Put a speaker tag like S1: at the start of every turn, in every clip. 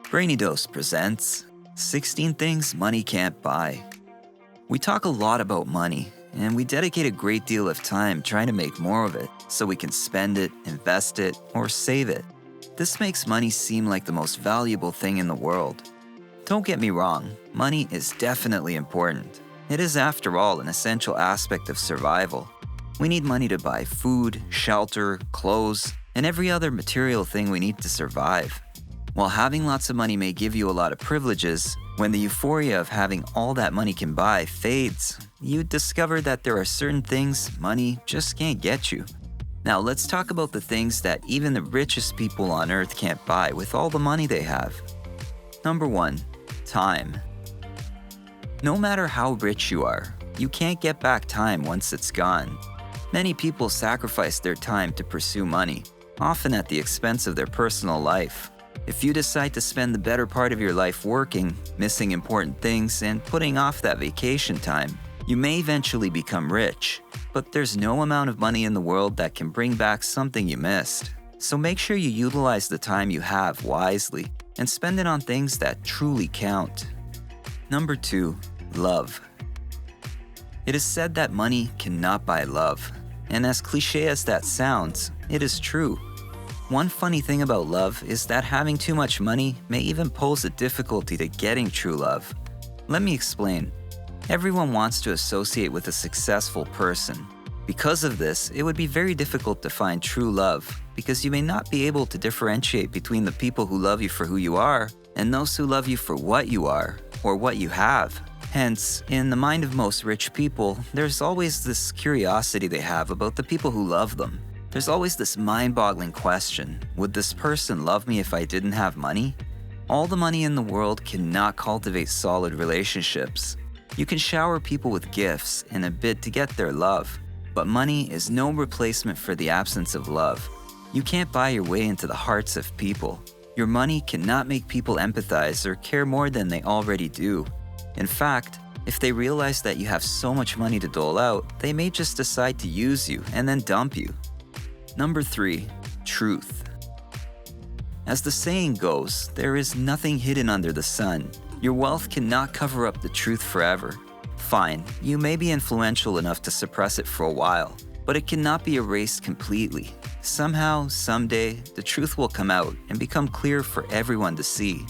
S1: Brainy Dose presents 16 Things Money Can't Buy. We talk a lot about money, and we dedicate a great deal of time trying to make more of it so we can spend it, invest it, or save it. This makes money seem like the most valuable thing in the world. Don't get me wrong, money is definitely important. It is, after all, an essential aspect of survival. We need money to buy food, shelter, clothes, and every other material thing we need to survive. While having lots of money may give you a lot of privileges, when the euphoria of having all that money can buy fades, you discover that there are certain things money just can't get you. Now let's talk about the things that even the richest people on earth can't buy with all the money they have. Number 1, time. No matter how rich you are, you can't get back time once it's gone. Many people sacrifice their time to pursue money, often at the expense of their personal life. If you decide to spend the better part of your life working, missing important things, and putting off that vacation time, you may eventually become rich. But there's no amount of money in the world that can bring back something you missed. So make sure you utilize the time you have wisely and spend it on things that truly count. Number 2, love. It is said that money cannot buy love. And as cliche as that sounds, it is true. One funny thing about love is that having too much money may even pose a difficulty to getting true love. Let me explain. Everyone wants to associate with a successful person. Because of this, it would be very difficult to find true love because you may not be able to differentiate between the people who love you for who you are and those who love you for what you are or what you have. Hence, in the mind of most rich people, there's always this curiosity they have about the people who love them. There's always this mind-boggling question, would this person love me if I didn't have money? All the money in the world cannot cultivate solid relationships. You can shower people with gifts in a bid to get their love, but money is no replacement for the absence of love. You can't buy your way into the hearts of people. Your money cannot make people empathize or care more than they already do. In fact, if they realize that you have so much money to dole out, they may just decide to use you and then dump you. Number 3, truth. As the saying goes, there is nothing hidden under the sun. Your wealth cannot cover up the truth forever. Fine, you may be influential enough to suppress it for a while, but it cannot be erased completely. Somehow, someday, the truth will come out and become clear for everyone to see.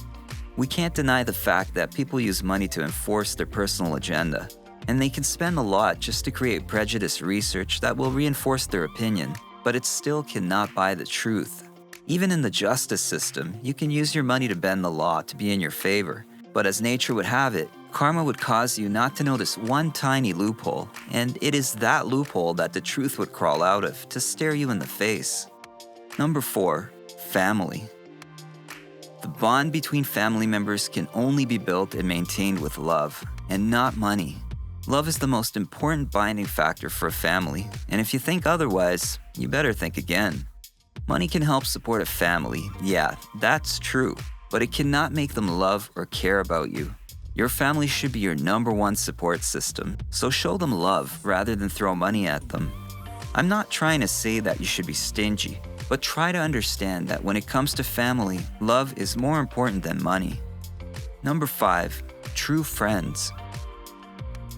S1: We can't deny the fact that people use money to enforce their personal agenda, and they can spend a lot just to create prejudice research that will reinforce their opinion. But it still cannot buy the truth. Even in the justice system, you can use your money to bend the law to be in your favor. But as nature would have it, karma would cause you not to notice one tiny loophole, and it is that loophole that the truth would crawl out of to stare you in the face. Number 4, family. The bond between family members can only be built and maintained with love, and not money. Love is the most important binding factor for a family, and if you think otherwise, you better think again. Money can help support a family, yeah, that's true, but it cannot make them love or care about you. Your family should be your number 1 support system, so show them love rather than throw money at them. I'm not trying to say that you should be stingy, but try to understand that when it comes to family, love is more important than money. Number 5, true friends.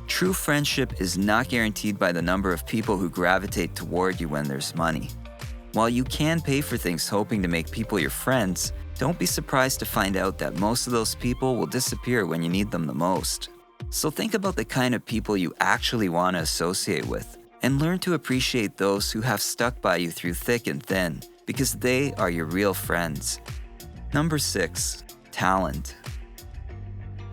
S1: True friendship is not guaranteed by the number of people who gravitate toward you when there's money. While you can pay for things hoping to make people your friends, don't be surprised to find out that most of those people will disappear when you need them the most. So think about the kind of people you actually want to associate with, and learn to appreciate those who have stuck by you through thick and thin, because they are your real friends. Number 6, talent.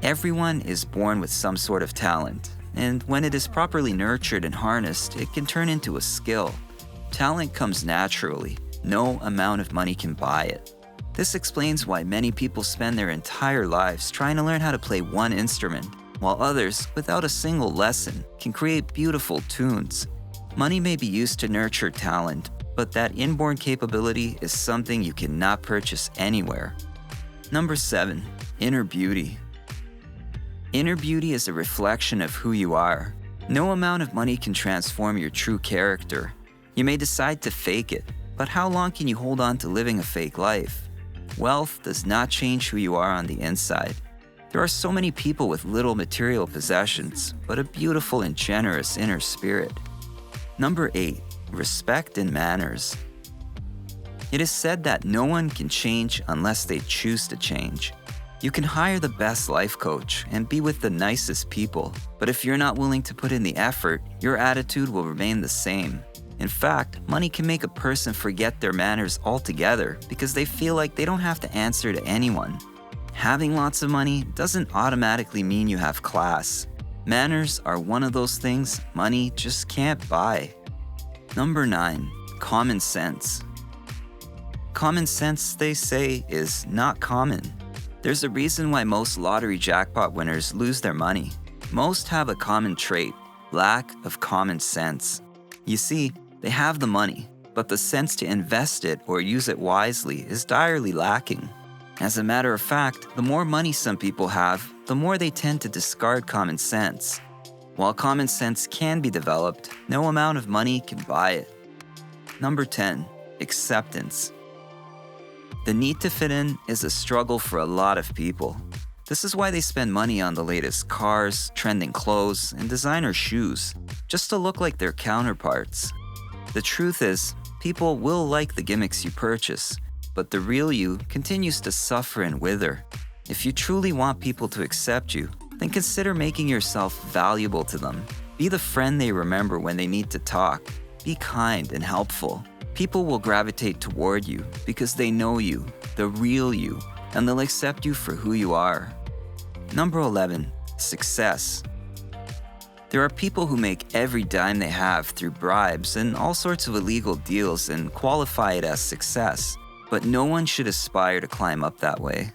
S1: Everyone is born with some sort of talent. And when it is properly nurtured and harnessed, it can turn into a skill. Talent comes naturally. No amount of money can buy it. This explains why many people spend their entire lives trying to learn how to play one instrument, while others, without a single lesson, can create beautiful tunes. Money may be used to nurture talent, but that inborn capability is something you cannot purchase anywhere. Number 7, inner beauty. Inner beauty is a reflection of who you are. No amount of money can transform your true character. You may decide to fake it, but how long can you hold on to living a fake life? Wealth does not change who you are on the inside. There are so many people with little material possessions, but a beautiful and generous inner spirit. Number 8. Respect and manners. It is said that no one can change unless they choose to change. You can hire the best life coach and be with the nicest people, but if you're not willing to put in the effort, your attitude will remain the same. In fact, money can make a person forget their manners altogether because they feel like they don't have to answer to anyone. Having lots of money doesn't automatically mean you have class. Manners are one of those things money just can't buy. Number 9. Common sense. Common sense, they say, is not common. There's a reason why most lottery jackpot winners lose their money. Most have a common trait: lack of common sense. You see, they have the money, but the sense to invest it or use it wisely is direly lacking. As a matter of fact, the more money some people have, the more they tend to discard common sense. While common sense can be developed, no amount of money can buy it. Number 10. Acceptance. The need to fit in is a struggle for a lot of people. This is why they spend money on the latest cars, trending clothes, and designer shoes, just to look like their counterparts. The truth is, people will like the gimmicks you purchase, but the real you continues to suffer and wither. If you truly want people to accept you, then consider making yourself valuable to them. Be the friend they remember when they need to talk. Be kind and helpful. People will gravitate toward you because they know you, the real you, and they'll accept you for who you are. Number 11. Success. There are people who make every dime they have through bribes and all sorts of illegal deals and qualify it as success, but no one should aspire to climb up that way.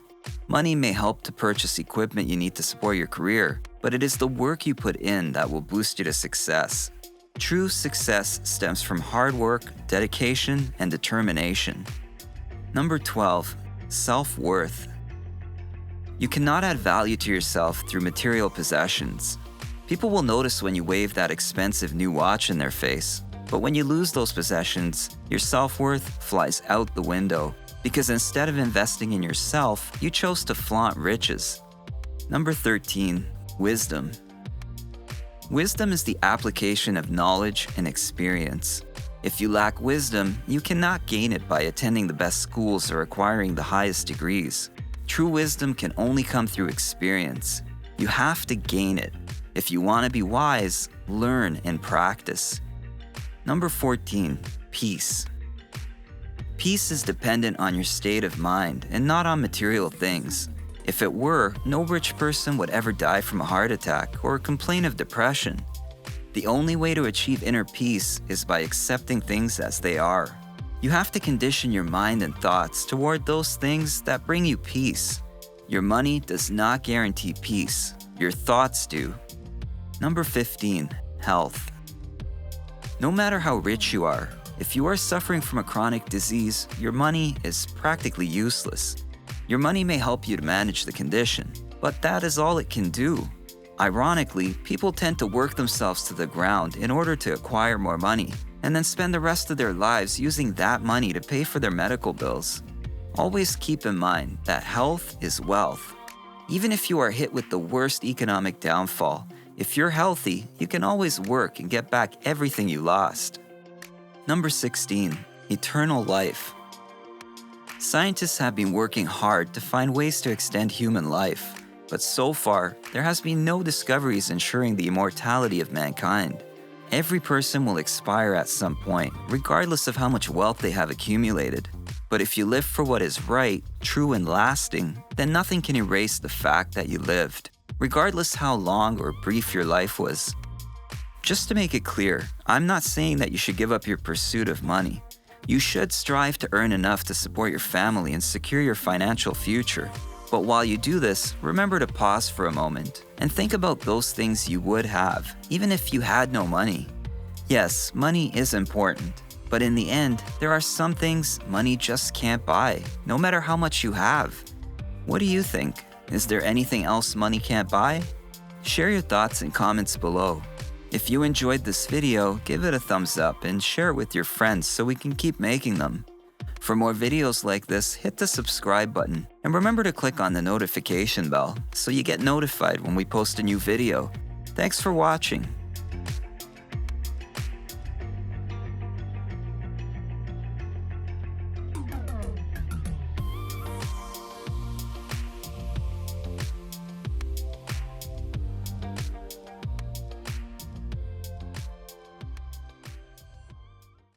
S1: Money may help to purchase equipment you need to support your career, but it is the work you put in that will boost you to success. True success stems from hard work, dedication, and determination. Number 12. Self-worth. You cannot add value to yourself through material possessions. People will notice when you wave that expensive new watch in their face, but when you lose those possessions, your self-worth flies out the window because instead of investing in yourself, you chose to flaunt riches. Number 13. Wisdom. Wisdom is the application of knowledge and experience. If you lack wisdom, you cannot gain it by attending the best schools or acquiring the highest degrees. True wisdom can only come through experience. You have to gain it. If you want to be wise, learn and practice. Number 14. Peace. Peace is dependent on your state of mind and not on material things. If it were, no rich person would ever die from a heart attack or complain of depression. The only way to achieve inner peace is by accepting things as they are. You have to condition your mind and thoughts toward those things that bring you peace. Your money does not guarantee peace. Your thoughts do. Number 15. Health. No matter how rich you are, if you are suffering from a chronic disease, your money is practically useless. Your money may help you to manage the condition, but that is all it can do. Ironically, people tend to work themselves to the ground in order to acquire more money, and then spend the rest of their lives using that money to pay for their medical bills. Always keep in mind that health is wealth. Even if you are hit with the worst economic downfall, if you're healthy, you can always work and get back everything you lost. Number 16. Eternal life. Scientists have been working hard to find ways to extend human life, but so far, there has been no discoveries ensuring the immortality of mankind. Every person will expire at some point, regardless of how much wealth they have accumulated. But if you live for what is right, true, and lasting, then nothing can erase the fact that you lived, regardless how long or brief your life was. Just to make it clear, I'm not saying that you should give up your pursuit of money. You should strive to earn enough to support your family and secure your financial future. But while you do this, remember to pause for a moment and think about those things you would have, even if you had no money. Yes, money is important, but in the end, there are some things money just can't buy, no matter how much you have. What do you think? Is there anything else money can't buy? Share your thoughts and comments below. If you enjoyed this video, give it a thumbs up and share it with your friends so we can keep making them. For more videos like this, hit the subscribe button and remember to click on the notification bell so you get notified when we post a new video. Thanks for watching.